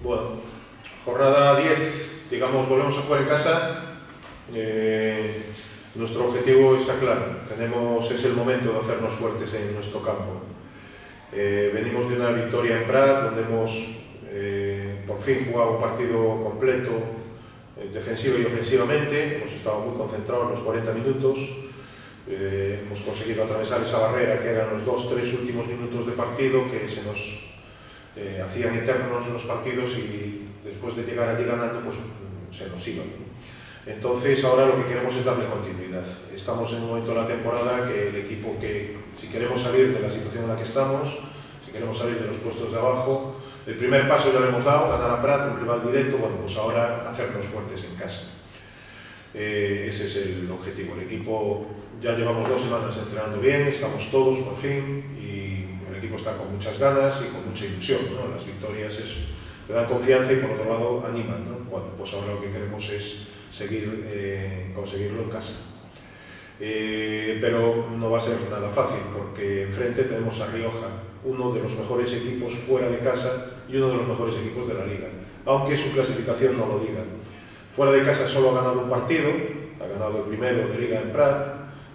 Bueno, jornada 10, digamos, volvemos a jugar en casa. Nuestro objetivo está claro, es el momento de hacernos fuertes en nuestro campo. Venimos de una victoria en Prat, donde hemos por fin jugado un partido completo, defensivo y ofensivamente. Hemos estado muy concentrados en los 40 minutos. Hemos conseguido atravesar esa barrera que eran los 2-3 últimos minutos de partido, que se nos hacían eternos los partidos, y después de llegar allí ganando, pues se nos iban. Entonces ahora lo que queremos es darle continuidad. Estamos en un momento de la temporada que el equipo, que si queremos salir de la situación en la que estamos, si queremos salir de los puestos de abajo, el primer paso ya lo hemos dado, ganar a Prat, un rival directo. Bueno, pues ahora hacernos fuertes en casa. Ese es el objetivo. El equipo, ya llevamos 2 semanas entrenando bien, estamos todos por fin, y el equipo está con muchas ganas y con mucha ilusión, ¿no? Las victorias te dan confianza y por otro lado animan, ¿no? Bueno, pues ahora lo que queremos es conseguirlo en casa. Pero no va a ser nada fácil, porque enfrente tenemos a Rioja, uno de los mejores equipos fuera de casa y uno de los mejores equipos de la liga, aunque su clasificación no lo diga. Fuera de casa solo ha ganado un partido, ha ganado el primero de liga en Prat,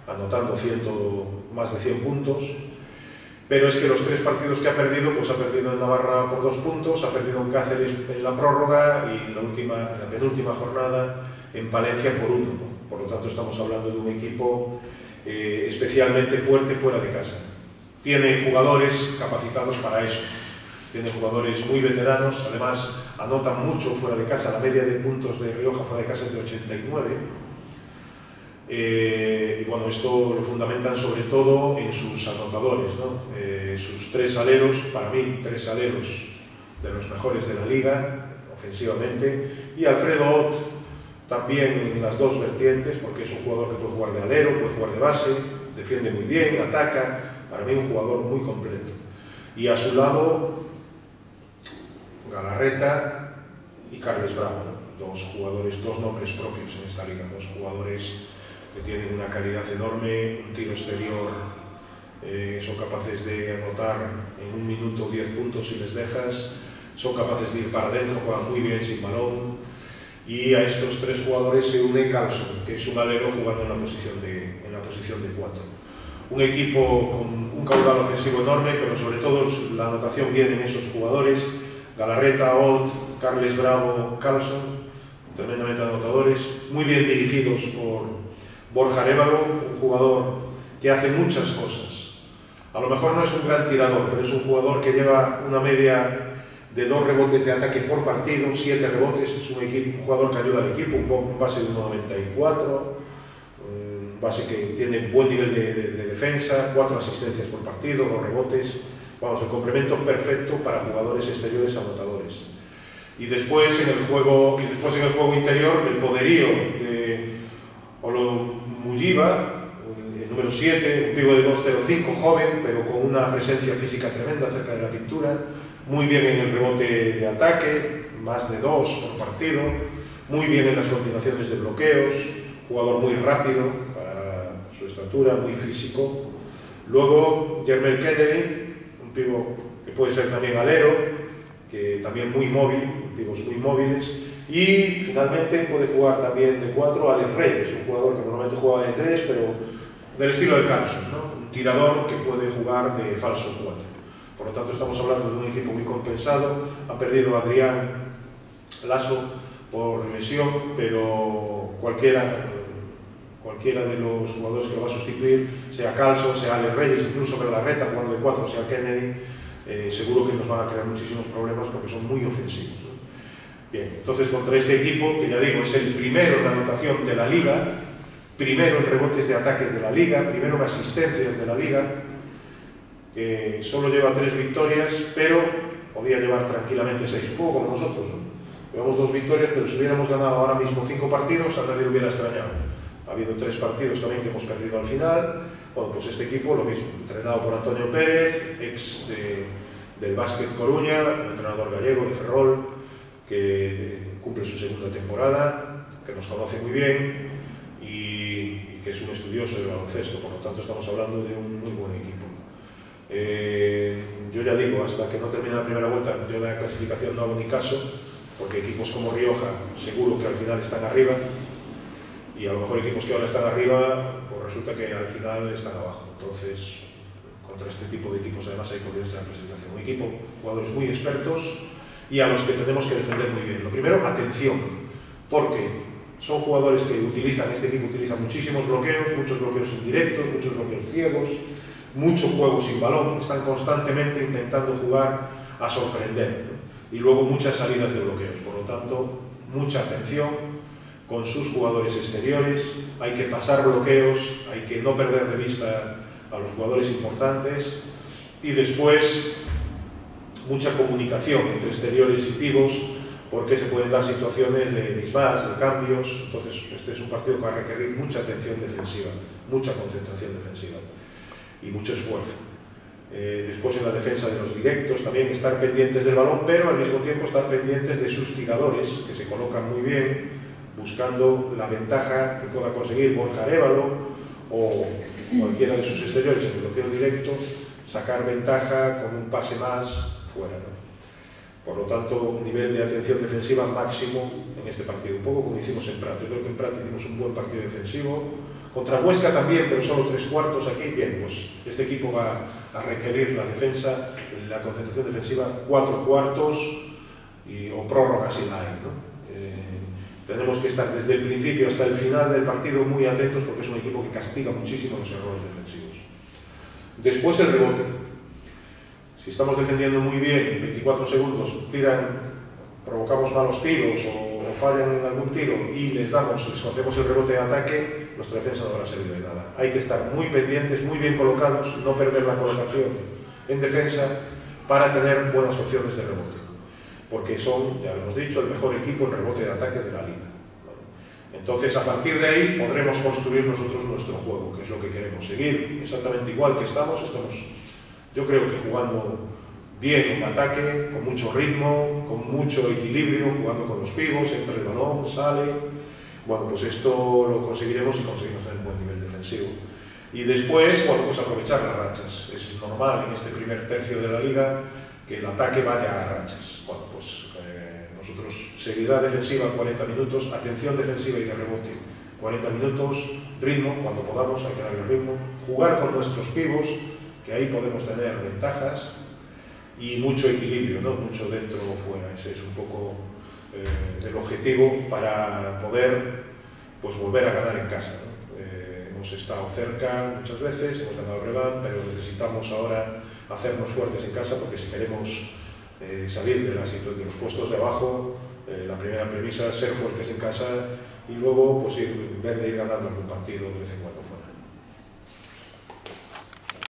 anotando más de 100 puntos, pero es que los 3 partidos que ha perdido, pues ha perdido en Navarra por 2 puntos, ha perdido en Cáceres en la prórroga y en la penúltima jornada en Palencia por 1, ¿no? Por lo tanto, estamos hablando de un equipo especialmente fuerte fuera de casa. Tiene jugadores capacitados para eso. Tiene jugadores muy veteranos, además anotan mucho fuera de casa. La media de puntos de Rioja fuera de casa es de 89. Y bueno, esto lo fundamentan sobre todo en sus anotadores, ¿no? Sus 3 aleros, para mí 3 aleros de los mejores de la liga, ofensivamente, y Alfredo Ott también en las 2 vertientes, porque es un jugador que puede jugar de alero, puede jugar de base, defiende muy bien, ataca. Para mí un jugador muy completo. Y a su lado, Galarreta y Carles Bravo, ¿no? 2 jugadores, 2 nombres propios en esta liga, 2 jugadores que tienen una calidad enorme, un tiro exterior, son capaces de anotar en 1 minuto 10 puntos si les dejas, son capaces de ir para adentro, juegan muy bien sin balón, y a estos 3 jugadores se une Carlson, que es un alero jugando en la posición de 4. Un equipo con un caudal ofensivo enorme, pero sobre todo la anotación viene en esos jugadores: Galarreta, Ott, Carles Bravo, Carlson, tremendamente anotadores, muy bien dirigidos por Borja Arévalo, un jugador que hace muchas cosas. A lo mejor no es un gran tirador, pero es un jugador que lleva una media de 2 rebotes de ataque por partido, 7 rebotes. Es un jugador que ayuda al equipo, un base de 1,94, un base que tiene buen nivel de defensa, 4 asistencias por partido, 2 rebotes. Vamos, el complemento perfecto para jugadores exteriores anotadores. Y después en el juego interior, el poderío de Olomouyiba, el número 7, un pivo de 2,05, joven, pero con una presencia física tremenda cerca de la pintura, muy bien en el rebote de ataque, más de 2 por partido, muy bien en las continuaciones de bloqueos, jugador muy rápido para su estatura, muy físico. Luego Jermel Kennedy, un pivo que puede ser también alero, que también muy móvil, pivos muy móviles. Y finalmente puede jugar también de 4 Alex Reyes, un jugador que normalmente juega de 3, pero del estilo de Carlson, ¿no? Un tirador que puede jugar de falso 4. Por lo tanto, estamos hablando de un equipo muy compensado. Ha perdido a Adrián Lasso por lesión, pero cualquiera de los jugadores que lo va a sustituir, sea Carlson, sea Alex Reyes, incluso Galarreta jugando de 4, sea Kennedy, seguro que nos van a crear muchísimos problemas porque son muy ofensivos, ¿no? Bien, entonces contra este equipo, que ya digo, es el primero en la anotación de la liga, primero en rebotes de ataque de la liga, primero en asistencias de la liga, que solo lleva 3 victorias, pero podía llevar tranquilamente 6, un poco como nosotros, ¿no? Llevamos 2 victorias, pero si hubiéramos ganado ahora mismo 5 partidos, a nadie le hubiera extrañado. Ha habido 3 partidos también que hemos perdido al final. Bueno, pues este equipo, lo mismo, entrenado por Antonio Pérez, ex del Básquet Coruña, un entrenador gallego de Ferrol, que cumple su 2ª temporada, que nos conoce muy bien y que es un estudioso del baloncesto. Por lo tanto, estamos hablando de un muy buen equipo. yo ya digo, hasta que no termine la primera vuelta, yo de la clasificación no hago ni caso, porque equipos como Rioja seguro que al final están arriba, y a lo mejor equipos que ahora están arriba, pues resulta que al final están abajo. Entonces, contra este tipo de equipos además hay que ponerse la presentación. Un equipo, jugadores muy expertos y a los que tenemos que defender muy bien. Lo primero, atención, porque son jugadores que utilizan, este equipo utiliza muchísimos bloqueos, muchos bloqueos indirectos, muchos bloqueos ciegos, mucho juego sin balón, están constantemente intentando jugar a sorprender, ¿no? Y luego muchas salidas de bloqueos, por lo tanto, mucha atención con sus jugadores exteriores, hay que pasar bloqueos, hay que no perder de vista a los jugadores importantes y después mucha comunicación entre exteriores y pívos, porque se pueden dar situaciones de mismas, de cambios. Entonces este es un partido que va a requerir mucha atención defensiva, mucha concentración defensiva y mucho esfuerzo. Después en la defensa de los directos también estar pendientes del balón, pero al mismo tiempo estar pendientes de sus tiradores, que se colocan muy bien, buscando la ventaja que pueda conseguir Borja Arévalo o cualquiera de sus exteriores en el bloqueo directo, sacar ventaja con un pase más fuera, ¿no? Por lo tanto, un nivel de atención defensiva máximo en este partido, un poco como hicimos en Prat. Yo creo que en Prat hicimos un buen partido defensivo, contra Huesca también, pero solo 3/4 aquí. Bien, pues este equipo va a requerir la defensa, la concentración defensiva 4/4 o prórroga si la hay, ¿no? Tenemos que estar desde el principio hasta el final del partido muy atentos, porque es un equipo que castiga muchísimo los errores defensivos. Después el rebote. Si estamos defendiendo muy bien, 24 segundos, provocamos malos tiros o fallan en algún tiro y les concedemos el rebote de ataque, nuestra defensa no habrá servido de nada. Hay que estar muy pendientes, muy bien colocados, no perder la colocación en defensa para tener buenas opciones de rebote, porque son, ya lo hemos dicho, el mejor equipo en rebote de ataque de la liga. Entonces, a partir de ahí podremos construir nosotros nuestro juego, que es lo que queremos seguir, exactamente igual que estamos, yo creo que jugando bien en ataque, con mucho ritmo, con mucho equilibrio, jugando con los pívos, entra el balón, sale. Bueno, pues esto lo conseguiremos si conseguimos tener un buen nivel defensivo. Y después, bueno, pues aprovechar las rachas. Es normal en este primer tercio de la liga que el ataque vaya a rachas. Bueno, pues nosotros, seguridad defensiva 40 minutos, atención defensiva y de rebote 40 minutos, ritmo, cuando podamos hay que darle ritmo, jugar con nuestros pívos, que ahí podemos tener ventajas, y mucho equilibrio, ¿no? Mucho dentro o fuera. Ese es un poco el objetivo para poder, pues, volver a ganar en casa, ¿no? Hemos estado cerca muchas veces, hemos ganado el Revan, pero necesitamos ahora hacernos fuertes en casa, porque si queremos salir de los puestos de abajo, la primera premisa es ser fuertes en casa y luego pues ver de ir ganando algún partido de vez en cuando fuera.